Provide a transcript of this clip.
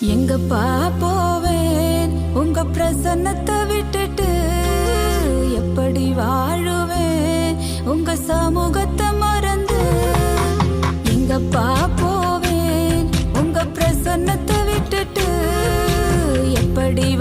எங்கப்பா போவேன் உங்க பிரசன்னத்தை விட்டுட்டு, எப்படி வாழுவேன் உங்க சமூகத்தை மறந்து. எங்கப்பா போவேன் உங்க பிரசன்னத்தை விட்டுட்டு, எப்படி